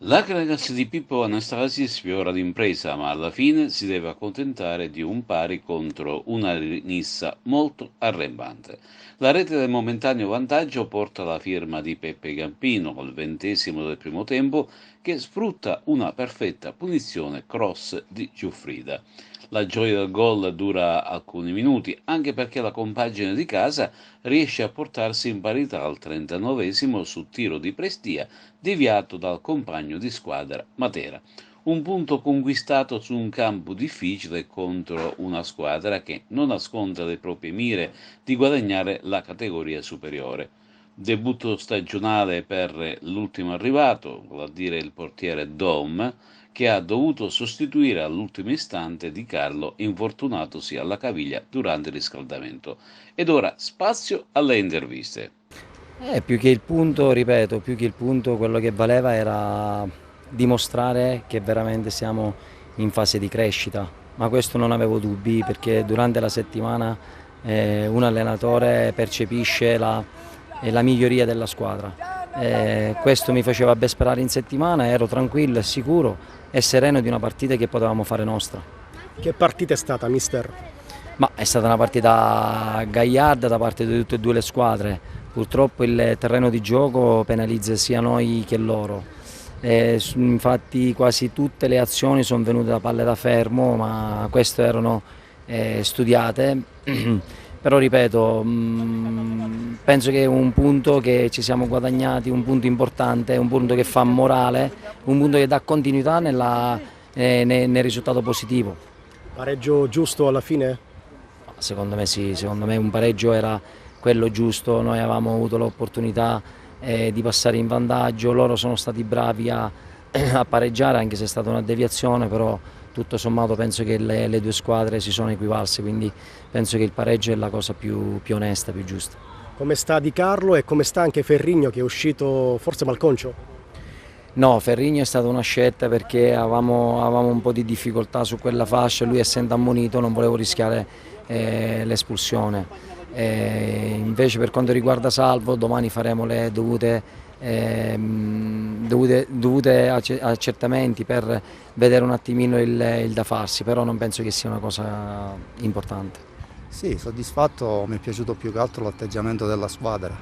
L'Akragas di Pippo Anastasi sfiora l'impresa, ma alla fine si deve accontentare di un pari contro una Nissa molto arrembante. La rete del momentaneo vantaggio porta la firma di Peppe Campino al 20° del primo tempo, che sfrutta una perfetta punizione cross di Giuffrida. La gioia del gol dura alcuni minuti, anche perché la compagine di casa riesce a portarsi in parità al 39° su tiro di Prestia deviato dal compagno di squadra Matera. Un punto conquistato su un campo difficile contro una squadra che non nasconde le proprie mire di guadagnare la categoria superiore. Debutto stagionale per l'ultimo arrivato, vale a dire il portiere Dom, che ha dovuto sostituire all'ultimo istante Di Carlo, infortunatosi alla caviglia durante il riscaldamento. Ed ora spazio alle interviste. Più che il punto, ripeto, più che il punto, quello che valeva era dimostrare che veramente siamo in fase di crescita, ma questo non avevo dubbi perché durante la settimana un allenatore percepisce la miglioria della squadra. Questo mi faceva ben sperare in settimana, ero tranquillo e sicuro e sereno di una partita che potevamo fare nostra. Che partita è stata, mister? Ma è stata una partita gagliarda da parte di tutte e due le squadre. Purtroppo il terreno di gioco penalizza sia noi che loro. Infatti quasi tutte le azioni sono venute da palle da fermo, ma queste erano studiate. Però ripeto, penso che è un punto che ci siamo guadagnati, un punto importante, un punto che fa morale, un punto che dà continuità nel risultato positivo. Pareggio giusto alla fine? Secondo me sì, secondo me un pareggio era quello giusto, noi avevamo avuto l'opportunità di passare in vantaggio, loro sono stati bravi a pareggiare anche se è stata una deviazione, però tutto sommato penso che le due squadre si sono equivalse, quindi penso che il pareggio è la cosa più onesta, più giusta. Come sta Di Carlo e come sta anche Ferrigno che è uscito forse malconcio? No, Ferrigno è stata una scelta perché avevamo un po' di difficoltà su quella fascia, lui essendo ammonito non volevo rischiare l'espulsione. Invece per quanto riguarda Salvo domani faremo le dovute accertamenti per vedere un attimino il da farsi, però non penso che sia una cosa importante. Sì, soddisfatto, mi è piaciuto più che altro l'atteggiamento della squadra,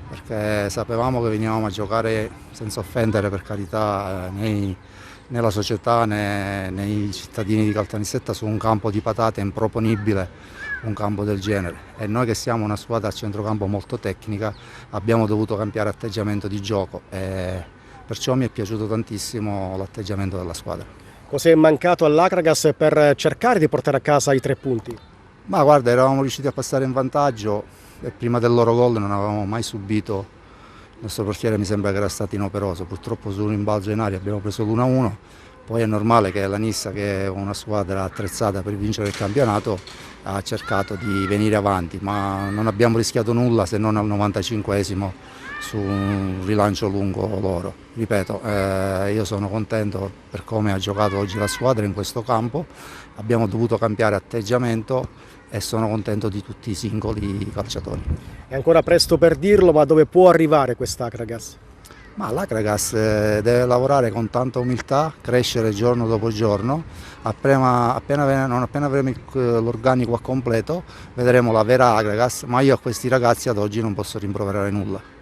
perché sapevamo che venivamo a giocare senza offendere per carità né la società né i cittadini di Caltanissetta su un campo di patate improponibile, un campo del genere. E noi che siamo una squadra a centrocampo molto tecnica abbiamo dovuto cambiare atteggiamento di gioco e perciò mi è piaciuto tantissimo l'atteggiamento della squadra. Cos'è mancato all'Akragas per cercare di portare a casa i 3 punti? Ma guarda, eravamo riusciti a passare in vantaggio e prima del loro gol non avevamo mai subito, il nostro portiere mi sembra che era stato inoperoso, purtroppo su un rimbalzo in aria abbiamo preso l'1-1, poi è normale che la Nissa, che è una squadra attrezzata per vincere il campionato, ha cercato di venire avanti, ma non abbiamo rischiato nulla se non al 95esimo su un rilancio lungo loro. Ripeto, io sono contento per come ha giocato oggi la squadra in questo campo, abbiamo dovuto cambiare atteggiamento e sono contento di tutti i singoli calciatori. È ancora presto per dirlo, ma dove può arrivare quest'Akragas? Ma l'Akragas deve lavorare con tanta umiltà, crescere giorno dopo giorno, non appena avremo l'organico a completo vedremo la vera Akragas, ma io a questi ragazzi ad oggi non posso rimproverare nulla.